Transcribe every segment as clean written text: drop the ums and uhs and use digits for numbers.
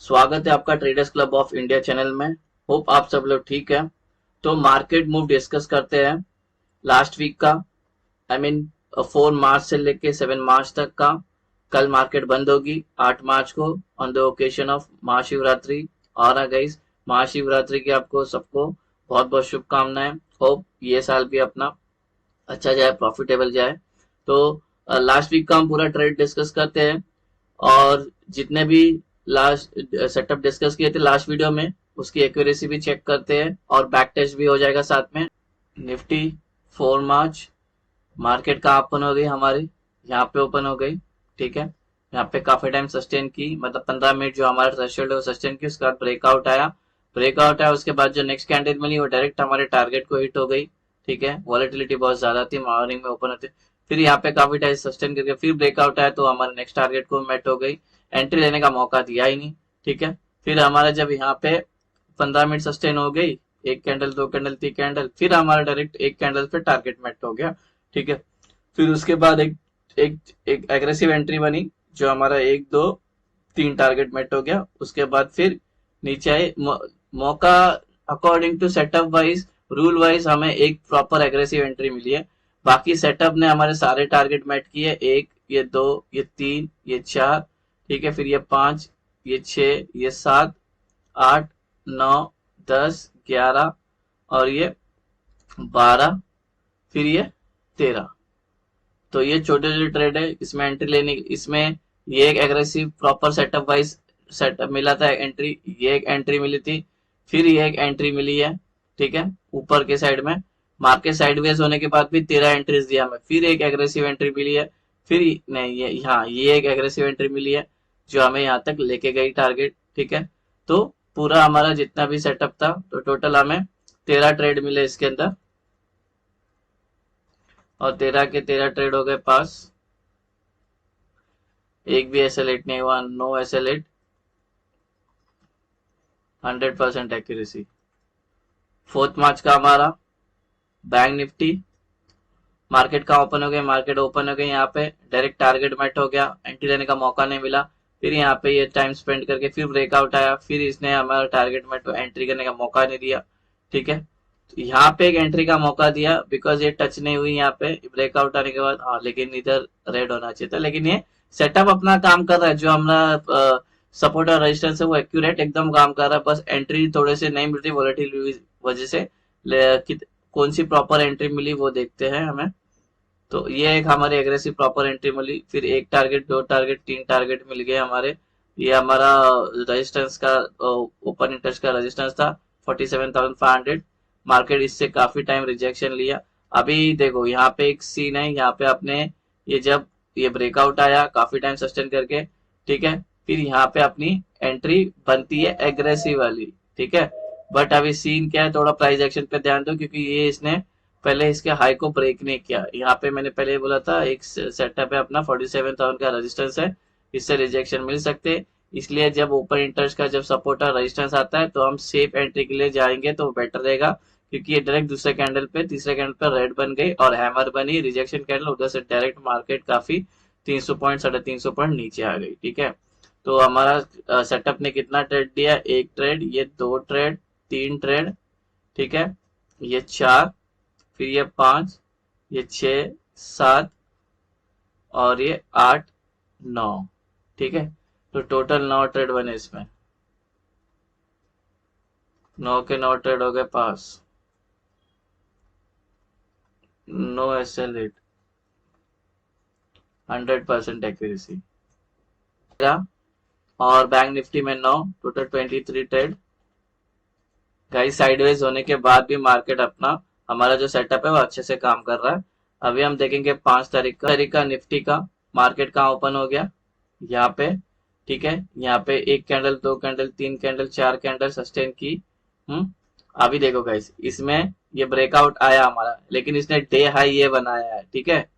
स्वागत है आपका traders club of India channel में। होप आप सब लोग ठीक है। तो मार्केट मूव डिस्कस करते हैं लास्ट वीक का। आई मीन 4 मार्च से लेके 7 मार्च तक का। कल मार्केट बंद होगी 8 मार्च को on the occasion of Mahashivratri. और गाइस, महाशिवरात्रि की आपको सबको बहुत बहुत शुभकामनाएं। होप ये साल भी अपना अच्छा जाए, प्रॉफिटेबल जाए। तो लास्ट वीक का हम पूरा ट्रेड डिस्कस करते हैं और जितने भी लास्ट सेटअप डिस्कस किए थे लास्ट वीडियो में उसकी एक्यूरेसी भी चेक करते हैं और बैक टेस्ट भी हो जाएगा साथ में। निफ्टी 4 मार्च मार्केट कहाँ ओपन हो गई हमारी, यहाँ पे ओपन हो गई। ठीक है, यहाँ पे काफी टाइम सस्टेन की, मतलब 15 मिनट जो हमारा थ्रेशोल्ड है वो सस्टेन की। उसके बाद ब्रेकआउट आया, उसके बाद जो नेक्स्ट कैंडल मिली वो डायरेक्ट हमारे टारगेट को हिट हो गई। ठीक है, वॉलेटिलिटी बहुत ज्यादा थी, मॉर्निंग में ओपन होते फिर यहाँ पे काफी टाइम सस्टेन करके फिर ब्रेकआउट आया तो हमारे नेक्स्ट टारगेट को मेट हो गई। एंट्री लेने का मौका दिया ही नहीं। ठीक है, फिर हमारा जब यहाँ पे 15 मिनट सस्टेन हो गई, एक कैंडल, दो कैंडल, तीन कैंडल, फिर हमारा डायरेक्ट एक कैंडल पे टारगेट मेट हो गया। ठीक है, फिर उसके बाद एक एक एग्रेसिव एंट्री बनी जो हमारा एक दो तीन टारगेट मेट हो गया। उसके बाद फिर नीचे आए मौका according to setup wise, rule wise हमें एक प्रॉपर एग्रेसिव एंट्री मिली है। बाकी सेटअप ने हमारे सारे टारगेट मेट किए, एक, ये दो, ये तीन, ये चार। ठीक है, फिर ये पांच, ये छह, ये सात, आठ, नौ, 10, 11 और ये 12, फिर ये 13। तो ये छोटे छोटे ट्रेड है, इसमें एंट्री लेने, इसमें ये एक aggressive proper setup wise setup मिला था एंट्री, ये एक एंट्री मिली थी, फिर ये एक एंट्री मिली है। ठीक है, ऊपर के साइड में मार्केट साइडवेज होने के बाद भी 13 एंट्रीज दिया हमें, फिर एक एग्रेसिव एंट्री मिली है, फिर नहीं ये, हाँ ये एक एग्रेसिव एंट्री मिली है जो हमें यहाँ तक लेके गई टारगेट। ठीक है, तो पूरा हमारा जितना भी सेटअप था तो टोटल हमें 13 ट्रेड मिले इसके अंदर और 13 के 13 ट्रेड हो गए पास। एक भी ऐसा लेट नहीं हुआ, नो ऐसा लेट, 100% एक्यूरेसी। 4 मार्च का हमारा बैंक निफ्टी मार्केट का ओपन हो गया, मार्केट ओपन हो गया, यहाँ पे डायरेक्ट टारगेट मेट हो गया, एंट्री लेने का मौका नहीं मिला। फिर यहाँ पे ये टाइम स्पेंड करके फिर ब्रेकआउट आया, फिर इसने हमारा टारगेट मेट को एंट्री करने का मौका नहीं दिया। ठीक है, तो यहाँ पे एक एंट्री का मौका दिया बिकॉज ये टच नहीं हुई यहाँ पे ब्रेकआउट आने के बाद। हाँ, लेकिन इधर रेड होना चाहिए था, लेकिन ये सेटअप अपना काम कर रहा है, जो हमारा सपोर्ट और रेजिस्टेंस है वो एक्यूरेट एकदम काम कर रहा है। बस एंट्री थोड़े से नहीं मिल रही वॉलेटिलिटी वजह से, कौन सी प्रॉपर एंट्री मिली वो देखते हैं हमें। तो ये एक हमारी एग्रेसिव प्रॉपर एंट्री मिली, फिर एक टारगेट, दो टारगेट, तीन टारगेट मिल गए हमारे। ये हमारा रेजिस्टेंस का, ओपन इंटरेस्ट का रेजिस्टेंस था 47,500। मार्केट इससे काफी टाइम रिजेक्शन लिया। अभी देखो यहाँ पे एक सीन है, यहाँ पे अपने ये जब ये ब्रेकआउट आया काफी टाइम सस्टेन करके, ठीक है, फिर यहाँ पे अपनी एंट्री बनती है एग्रेसिव वाली। ठीक है, बट अभी सीन क्या है, थोड़ा प्राइस एक्शन पे ध्यान दो क्योंकि ये इसने पहले इसके हाई को ब्रेक नहीं किया। यहाँ पे मैंने पहले बोला था एक सेटअप है अपना 47,000 का रेजिस्टेंस है, इससे रिजेक्शन मिल सकते हैं। इसलिए जब ओपन इंटरेस्ट का जब सपोर्ट और रेजिस्टेंस आता है तो हम सेफ एंट्री के लिए जाएंगे तो बेटर रहेगा, क्योंकि ये डायरेक्ट दूसरे कैंडल पे, तीसरे कैंडल पे रेड बन गई और हैमर बनी रिजेक्शन कैंडल, उधर से डायरेक्ट मार्केट काफी 300 पॉइंट, 350 पॉइंट नीचे आ गई। ठीक है, तो हमारा सेटअप ने कितना ट्रेड दिया, एक ट्रेड, ये दो ट्रेड, तीन ट्रेड, ठीक है, ये चार, फिर ये पांच, ये छह, सात और ये आठ, नौ। ठीक है, तो टोटल 9 ट्रेड बने इसमें, 9 के 9 ट्रेड हो गए पास, नो एसएल रेट, 100% एक्यूरेसी। और बैंक निफ्टी में 9, टोटल 23 ट्रेड। गाइस, साइडवेज होने के बाद भी मार्केट अपना, हमारा जो सेटअप है वो अच्छे से काम कर रहा है। अभी हम देखेंगे 5 तारीख का निफ्टी का मार्केट कहाँ ओपन हो गया, यहाँ पे। ठीक है, यहाँ पे एक कैंडल, दो कैंडल, तीन कैंडल, चार कैंडल सस्टेन की। अभी देखो गाइस, इसमें ये ब्रेकआउट आया हमारा, लेकिन इसने डे हाई ये बनाया है। ठीक है,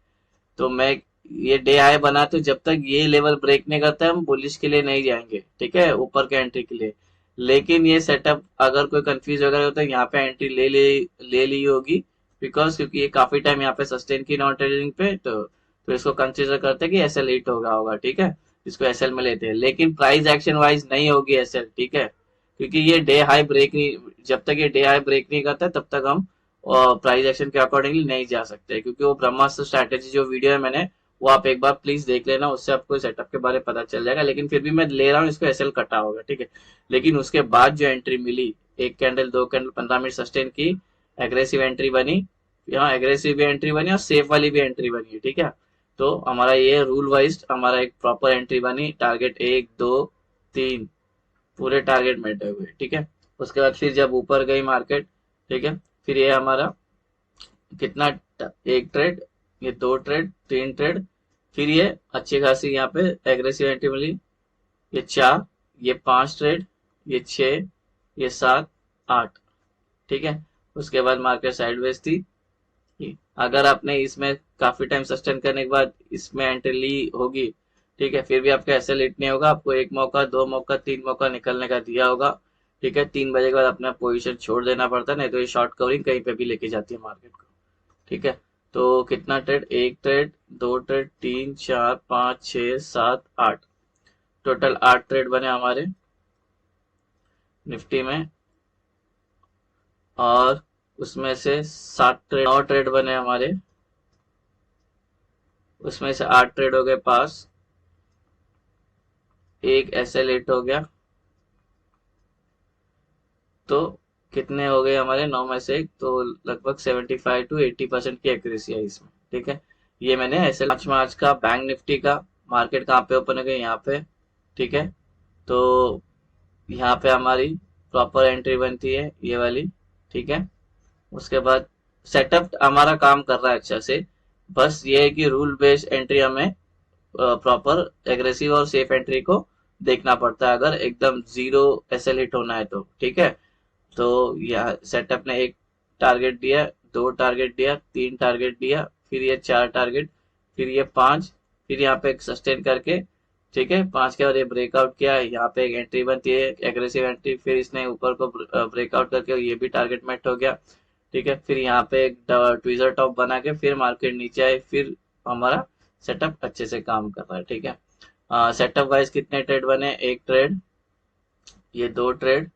तो मैं, ये डे हाई बना तो जब तक ये लेवल ब्रेक नहीं करता हम बुलिश के लिए नहीं जाएंगे। ठीक है, ऊपर के एंट्री के लिए। लेकिन ये सेटअप अगर कोई कंफ्यूज वगैरह होता है, यहाँ पे एंट्री ले ली होगी, बिकॉज क्योंकि ये काफी टाइम यहाँ पे सस्टेन की नॉन ट्रेडिंग पे, तो इसको कंसिडर करते हैं कि ऐसे लेट होगा। ठीक है, इसको एसएल में लेते हैं, लेकिन प्राइस एक्शन वाइज नहीं होगी एसएल, ठीक है, क्योंकि ये डे हाई ब्रेक नहीं, जब तक ये डे हाई ब्रेक नहीं करता तब तक हम प्राइस एक्शन के अकॉर्डिंगली नहीं जा सकते, क्योंकि वो ब्रह्मास्त्र स्ट्रैटेजी जो वीडियो है मैंने, वो आप एक बार प्लीज देख लेना, उससे आपको सेटअप के बारे में पता चल जाएगा। लेकिन फिर भी मैं ले रहा हूँ इसको, एसएल कटा होगा, ठीक है। लेकिन उसके बाद जो एंट्री मिली, एक कैंडल, दो कैंडल, 15 मिनट सस्टेन की, एग्रेसिव एंट्री बनी, यहाँ एग्रेसिव भी एंट्री बनी और सेफ वाली भी एंट्री बनी है, ठीक है। तो हमारा ये रूल वाइज हमारा एक प्रॉपर एंट्री बनी, टारगेट 1 2 3 पूरे टारगेट मेट हुए, ठीक है। उसके बाद फिर जब ऊपर गई मार्केट, ठीक है, फिर ये हमारा कितना, एक ट्रेड, ये दो ट्रेड, तीन ट्रेड, फिर ये अच्छी खासी यहाँ पे एग्रेसिव एंट्री मिली, ये चार, ये पांच ट्रेड, ये छह, ये सात, आठ, ठीक है। उसके बाद मार्केट साइडवेज थी। अगर आपने इसमें काफी टाइम सस्टेन करने के बाद इसमें एंट्री ली होगी, ठीक है, फिर भी आपका ऐसे लेट नहीं होगा, आपको एक मौका, दो मौका, तीन मौका निकलने का दिया होगा, ठीक है। 3 बजे के बाद अपना पोजीशन छोड़ देना पड़ता है, नहीं तो ये शॉर्ट कवरिंग कहीं पे भी लेके जाती है मार्केट को, ठीक है। तो कितना ट्रेड, एक ट्रेड, दो ट्रेड, तीन, चार, पाँच, छः, सात, आठ, टोटल 8 ट्रेड बने हमारे निफ्टी में, और उसमें से 7 ट्रेड, 9 ट्रेड बने हमारे, उसमें से 8 ट्रेड हो गए पास, एक एसएल 8 हो गया, तो कितने हो गए हमारे, 9 में से एक, तो लगभग 75 to 80% की एक्यूरेसी है इसमें, ठीक है। ये मैंने एसएल 5 मार्च का बैंक निफ्टी का, मार्केट कहाँ पे ओपन हो गई, यहाँ पे, ठीक है। तो यहाँ पे हमारी प्रॉपर एंट्री बनती है ये वाली, ठीक है। उसके बाद सेटअप हमारा काम कर रहा है अच्छा से, बस ये है कि रूल बेस्ड एंट्री हमें प्रॉपर एग्रेसिव और सेफ एंट्री को देखना पड़ता है, अगर एकदम जीरो एसएल हिट होना है तो, ठीक है। तो यह सेटअप ने एक टारगेट दिया, दो टारगेट दिया, तीन टारगेट दिया, फिर ये चार टारगेट, फिर ये पांच, फिर यहाँ पे एक सस्टेन करके, ठीक है, पांच के बाद ये ब्रेकआउट किया, यहाँ पे एक एंट्री बनती है एग्रेसिव एंट्री, फिर इसने ऊपर को ब्रेकआउट करके ये भी टारगेट मेट हो गया, ठीक है। फिर यहाँ पे एक ट्विजर टॉप बना के फिर मार्केट नीचे आए, फिर हमारा सेटअप अच्छे से काम कर रहा है, ठीक है। सेटअप वाइज कितने ट्रेड बने, एक ट्रेड, ये दो ट्रेड,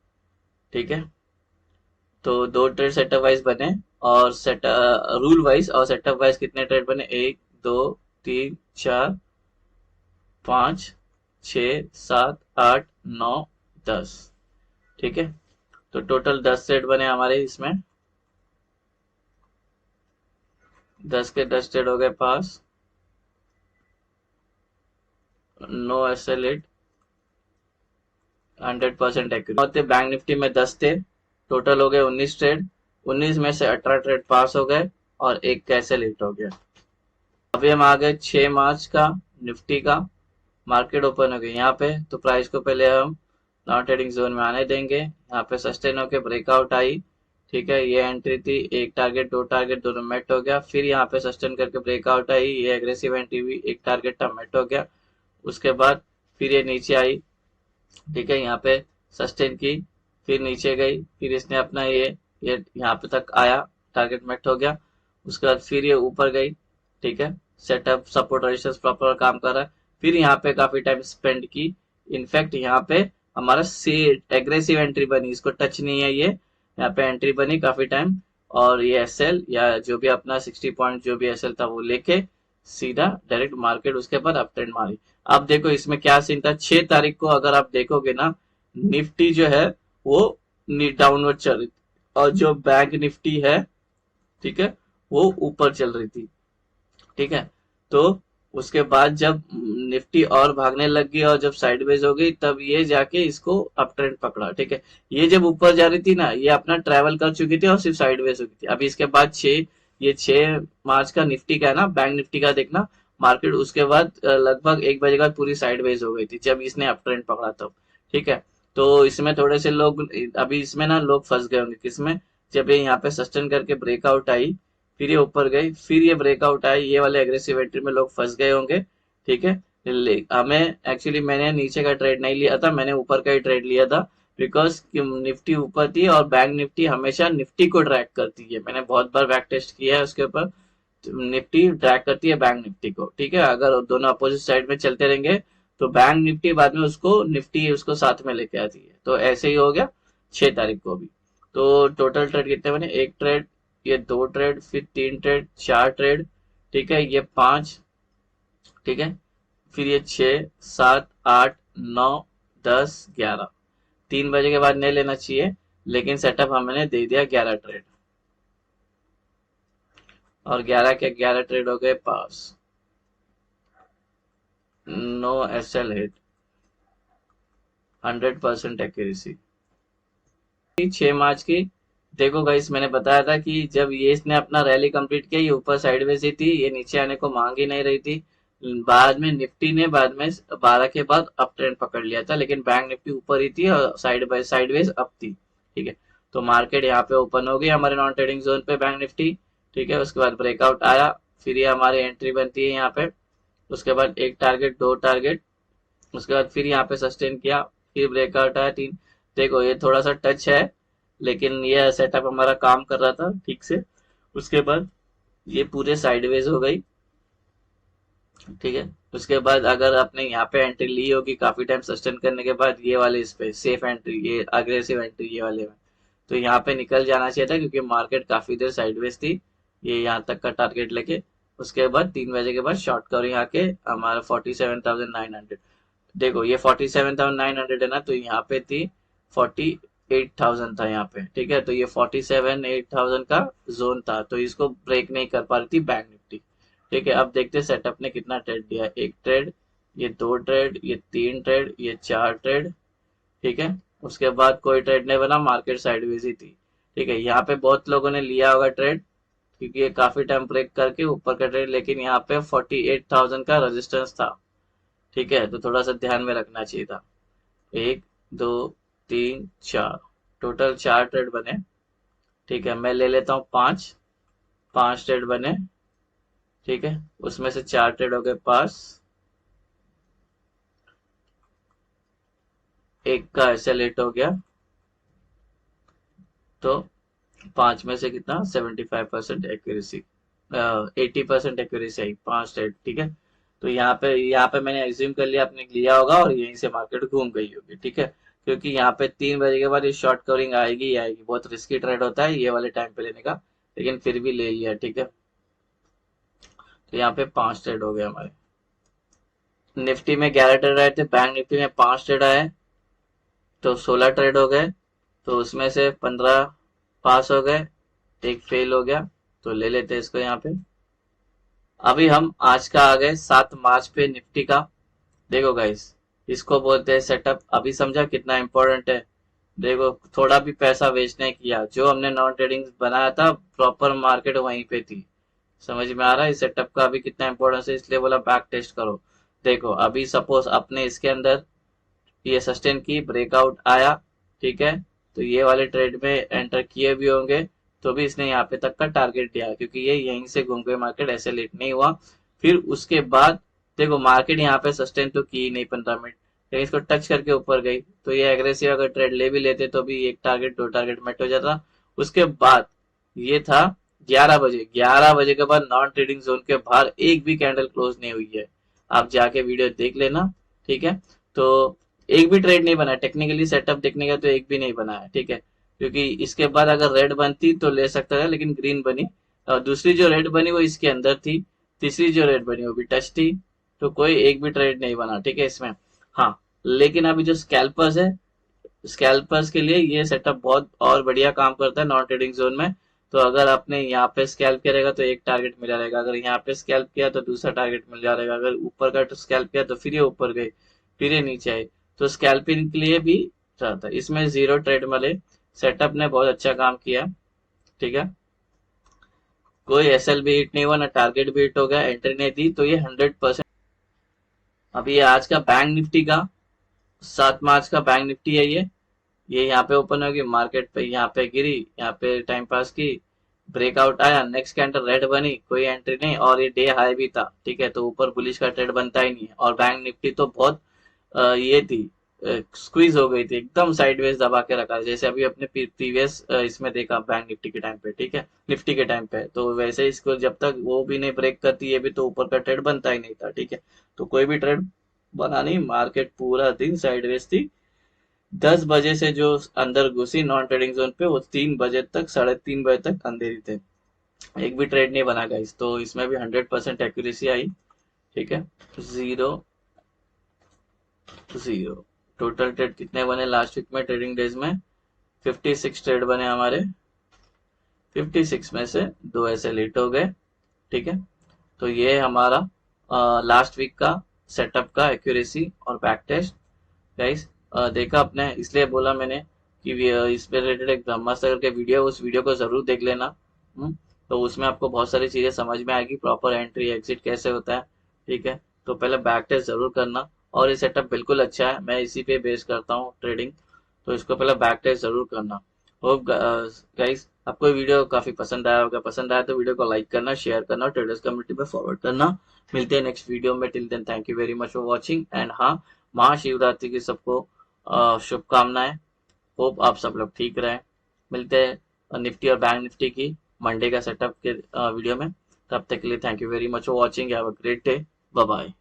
ठीक है। तो दो ट्रेड सेटअप वाइज बने, और सेट रूल वाइज और सेटअप वाइज कितने ट्रेड बने, एक, दो, तीन, चार, पाँच, छ, सात, आठ, नौ, 10, ठीक है। तो टोटल 10 ट्रेड बने हमारे इसमें, 10 के 10 ट्रेड हो गए पास, no SL hit, 100% accurate. Bank Nifty में 10 थे, टोटल हो गए 19 ट्रेड, 19 में से 18 ट्रेड पास हो गए और एक कैसे हिट हो गया। अभी हम आ गए 6 मार्च का निफ्टी का, मार्केट ओपन हो गई यहाँ पे, तो प्राइस को पहले हम नॉन ट्रेडिंग जोन में आने देंगे, यहाँ पे सस्टेन होके ब्रेकआउट आई, ठीक है, ये एंट्री थी, एक टारगेट, दो टारगेट दोनों मेट हो गया, फिर यहाँ पे सस्टेन करके ब्रेकआउट आई, ये एग्रेसिव एंट्री हुई, एक टारगेट था, मेट हो गया। उसके बाद फिर ये नीचे आई, ठीक है, यहाँ पे सस्टेन की, फिर नीचे गई, फिर इसने अपना ये यहाँ पे तक आया, टारगेट मेट हो गया। उसके बाद फिर ये ऊपर गई, ठीक है, सेटअप सपोर्ट रेजिस्टेंस प्रॉपर काम कर रहा है, फिर यहाँ पे काफी टाइम स्पेंड की, इनफैक्ट यहाँ पे हमारा सी एग्रेसिव एंट्री बनी, इसको टच नहीं है ये, यहाँ पे एंट्री बनी काफी टाइम, और ये एसएल या जो भी अपना 60 पॉइंट जो भी एसएल था वो लेके सीधा डायरेक्ट मार्केट उसके बाद अप ट्रेंड मारी। अब देखो इसमें क्या सीन था, 6 तारीख को अगर आप देखोगे ना, निफ्टी जो है वो डाउनवर्ड चल रही थी, और जो बैंक निफ्टी है, ठीक है, वो ऊपर चल रही थी, ठीक है। तो उसके बाद जब निफ्टी और भागने लग गई और जब साइडवेज हो गई, तब ये जाके इसको अप ट्रेंड पकड़ा, ठीक है। ये जब ऊपर जा रही थी ना, ये अपना ट्रेवल कर चुकी थी और सिर्फ साइडवेज हो गई थी। अभी इसके बाद ये 6 मार्च का निफ्टी का है ना, बैंक निफ्टी का देखना, मार्केट उसके बाद लगभग 1 बजे बाद पूरी साइडवेज हो गई थी, जब इसने अप ट्रेंड पकड़ा तब, ठीक है। तो इसमें थोड़े से लोग, अभी इसमें ना लोग फंस गए होंगे, किसमें, जब ये यहाँ पे सस्टेन करके ब्रेकआउट आई, फिर ये ऊपर गई, फिर ये ब्रेकआउट आई, ये वाले एग्रेसिव एंट्री में लोग फंस गए होंगे, ठीक है। हमें एक्चुअली मैंने नीचे का ट्रेड नहीं लिया था, मैंने ऊपर का ही ट्रेड लिया था, बिकॉज निफ्टी ऊपर थी और बैंक निफ्टी हमेशा निफ्टी को ट्रैक करती है, मैंने बहुत बार बैक टेस्ट किया है उसके ऊपर, निफ्टी ट्रैक करती है बैंक निफ्टी को, ठीक है। अगर दोनों अपोजिट साइड में चलते रहेंगे तो बैंक निफ्टी बाद में उसको निफ्टी उसको साथ में लेके आती है। तो ऐसे ही हो गया 6 तारीख को भी। तो टोटल ट्रेड कितने बने, एक ट्रेड, ये दो ट्रेड, फिर तीन ट्रेड, चार ट्रेड, ठीक है, ये पांच, ठीक है, फिर ये 6, 7, 8, 9, 10, 11। 3 बजे के बाद नहीं लेना चाहिए, लेकिन सेटअप हमने दे दिया 11 ट्रेड, और 11 के 11 ट्रेड हो गए पास। No SL hit, 100% accuracy. 6 मार्च की, देखो गाइस मैंने बताया था कि जब ये इसने अपना रैली कंप्लीट किया, ये ऊपर साइडवेज ही थी, ये नीचे आने को मांग ही नहीं रही थी। बाद में निफ्टी ने बाद में 12 के बाद अप ट्रेंड पकड़ लिया था, लेकिन बैंक निफ्टी ऊपर ही थी और साइड बाय साइडवेज अप थी, ठीक है। तो मार्केट यहाँ पे ओपन हो गई हमारे नॉन ट्रेडिंग जोन पे बैंक निफ्टी, ठीक है। उसके बाद ब्रेकआउट आया, फिर ये हमारी एंट्री बनती है यहाँ पे। उसके बाद एक टारगेट, दो टारगेट, उसके बाद फिर यहाँ पे सस्टेन किया, फिर ब्रेकआउट आया तीन। देखो ये थोड़ा सा टच है, लेकिन ये सेटअप हमारा काम कर रहा था ठीक से। उसके बाद ये पूरे साइडवेज हो गई, ठीक है। उसके बाद अगर आपने यहाँ पे एंट्री ली होगी काफी टाइम सस्टेन करने के बाद, ये वाले इस पे सेफ एंट्री, ये अग्रेसिव एंट्री ये वाले में, तो यहाँ पे निकल जाना चाहिए था, क्योंकि मार्केट काफी देर साइडवेज थी, ये यहाँ तक का टारगेट लेके। उसके बाद 3 बजे के बाद शॉर्ट कवरिंग आके हमारा 47,900। देखो ये 47,900 है ना, तो यहाँ पे थी 48,000 था यहाँ पे, ठीक है। तो ये 47,800 का जोन था, तो इसको ब्रेक नहीं कर पा रही थी बैंक निफ्टी, ठीक है। अब देखते सेटअप ने कितना ट्रेड दिया, एक ट्रेड, ये दो ट्रेड, ये तीन ट्रेड, ये चार ट्रेड, ठीक है। उसके बाद कोई ट्रेड नहीं बना, मार्केट साइडवेज ही थी, ठीक है। यहाँ पे बहुत लोगों ने लिया होगा ट्रेड, क्योंकि ये काफी टाइम ब्रेक करके ऊपर का ट्रेड, लेकिन यहाँ पे 48,000 का रेजिस्टेंस था, ठीक है। तो थोड़ा सा ध्यान में रखना चाहिए था। एक, दो, तीन, चार, टोटल 4 ट्रेड बने, ठीक है। मैं ले लेता हूँ पांच, 5 ट्रेड बने, ठीक है। उसमें से 4 ट्रेड हो गए पास, एक का एसएल8 हो गया, तो पांच में से कितना 75% एक्यूरेसी, 80% एक्यूरेसी आई, 5 ट्रेड, ठीक है। तो यहाँ पे मैंने एज्यूम कर लिया आपने लिया होगा, और यहीं से मार्केट घूम गई होगी, ठीक है। क्योंकि यहाँ पे 3 बजे के बाद ये शॉर्ट कवरिंग आएगी ही आएगी, बहुत रिस्की ट्रेड होता है ये वाले टाइम पे लेने का, लेकिन फिर भी ले लिया, ठीक है। तो यहाँ पे 5 ट्रेड हो गए हमारे। निफ्टी में 11 ट्रेड आए थे, बैंक निफ्टी में 5 ट्रेड आए, तो 16 ट्रेड हो गए। तो उसमें से 15 पास हो गए, एक फेल हो गया, तो ले लेते हैं इसको यहाँ पे। अभी हम आज का आ गए 7 मार्च पे निफ्टी का। देखो गाइस, इसको बोलते हैं सेटअप, अभी समझा कितना इंपॉर्टेंट है। देखो थोड़ा भी पैसा वेस्ट नहीं किया, जो हमने नॉन ट्रेडिंग बनाया था प्रॉपर मार्केट वहीं पे थी। समझ में आ रहा है इस सेटअप का अभी कितना इंपॉर्टेंस है, इसलिए बोला बैक टेस्ट करो। देखो अभी सपोज अपने इसके अंदर ये सस्टेन की, ब्रेकआउट आया, ठीक है। तो ये वाले ट्रेड में एंटर किए भी होंगे, तो भी इसने यहाँ पे तक का टारगेट दिया, क्योंकि ये यहीं से घूम के मार्केट ऐसे लेट नहीं हुआ। फिर उसके बाद देखो मार्केट यहाँ पे सस्टेन तो की ही नहीं 15 मिनट, लेकिन इसको टच करके ऊपर गई, तो ये एग्रेसिव अगर ट्रेड ले भी लेते तो भी एक टारगेट दो टारगेट मेट हो जाता। उसके बाद ये था 11 बजे, 11 बजे के बाद नॉन ट्रेडिंग जोन के बाहर एक भी कैंडल क्लोज नहीं हुई है, आप जाके वीडियो देख लेना, ठीक है। तो एक भी ट्रेड नहीं बना, टेक्निकली सेटअप देखने का तो एक भी नहीं बना है, ठीक है। क्योंकि इसके बाद अगर रेड बनती तो ले सकता था, लेकिन ग्रीन बनी, और दूसरी जो रेड बनी वो इसके अंदर थी, तीसरी जो रेड बनी वो भी टच थी, तो कोई एक भी ट्रेड नहीं बना, ठीक है इसमें। हाँ, लेकिन अभी जो स्कैल्पर्स है, स्कैल्पर्स के लिए ये सेटअप बहुत और बढ़िया काम करता है नॉन ट्रेडिंग जोन में। तो अगर आपने यहाँ पे स्कैल्प करेगा तो एक टारगेट मिला रहेगा, अगर यहाँ पे स्कैल्प किया तो दूसरा टारगेट मिल जाएगा, अगर ऊपर का स्कैल्प किया तो फिर ये ऊपर गए, फिर ये नीचे आए, तो स्कैल्पिंग के लिए भी रहता है। इसमें 0 ट्रेड वाले सेटअप ने बहुत अच्छा काम किया, ठीक है। कोई एसएल भी हिट नहीं हुआ, ना टारगेट भी हिट हो गया, एंट्री नहीं दी, तो ये 100%। अभी ये आज का बैंक निफ्टी का 7 मार्च का बैंक निफ्टी है, ये यहाँ पे ओपन होगी, मार्केट पे यहाँ पे गिरी, यहाँ पे टाइम पास की, ब्रेकआउट आया, नेक्स्ट कैंडल रेड बनी, कोई एंट्री नहीं, और ये डे हाई भी था, ठीक है। तो ऊपर बुलिश का ट्रेड बनता ही नहीं है, और बैंक निफ्टी तो बहुत ये थी, स्क्वीज हो गई थी, एकदम साइडवेज दबा के रखा, जैसे अभी अपने प्रीवियस इसमें देखा बैंक निफ्टी के टाइम पे, ठीक है, निफ्टी के टाइम पे। तो वैसे ही इसको जब तक वो भी नहीं ब्रेक करती, ये भी तो ऊपर का ट्रेड बनता ही नहीं था, ठीक है। तो कोई भी ट्रेड बना नहीं, मार्केट पूरा दिन साइडवेज थी। 10 बजे से जो अंदर घुसी नॉन ट्रेडिंग जोन पे, वो 3 बजे तक, 3:30 बजे तक अंधेरी थे। एक भी ट्रेड नहीं बना गाइस, तो इसमें भी 100% एक्यूरेसी आई। ठीक है, 0 0। टोटल ट्रेड कितने बने लास्ट वीक में ट्रेडिंग डेज में? 56 ट्रेड बने हमारे। 56 में से 2 ऐसे लेट हो गए। ठीक है, तो ये हमारा लास्ट वीक का सेटअप का एक्यूरेसी और बैक टेस्ट गाइस। देखा आपने, इसलिए बोला मैंने कि इस पे रिलेटेड एक ब्रह्मास्त्र करके वीडियो, उस वीडियो को जरूर देख लेना। तो उसमें आपको बहुत सारी चीजें समझ में आएगी, प्रॉपर एंट्री एग्जिट कैसे होता है। ठीक है, तो पहले बैक टेस्ट जरूर करना। और ये सेटअप बिल्कुल अच्छा है, मैं इसी पे बेस करता हूँ ट्रेडिंग, तो इसको पहले बैक टेस्ट जरूर करना। होप गाइस आपको ये वीडियो काफी पसंद आया होगा। पसंद आया तो वीडियो को लाइक करना, शेयर करना और ट्रेडर्स कम्युनिटी में फॉरवर्ड करना। मिलते हैं नेक्स्ट वीडियो में। Till then thank you very much for watching. And हाँ, महाशिवरात्रि की सबको शुभकामनाएं। होप आप सब लोग ठीक रहें। मिलते हैं निफ्टी और बैंक निफ्टी की मंडे का सेटअप के वीडियो में। तब तक के लिए thank you very much for watching. Have a great day. Bye bye.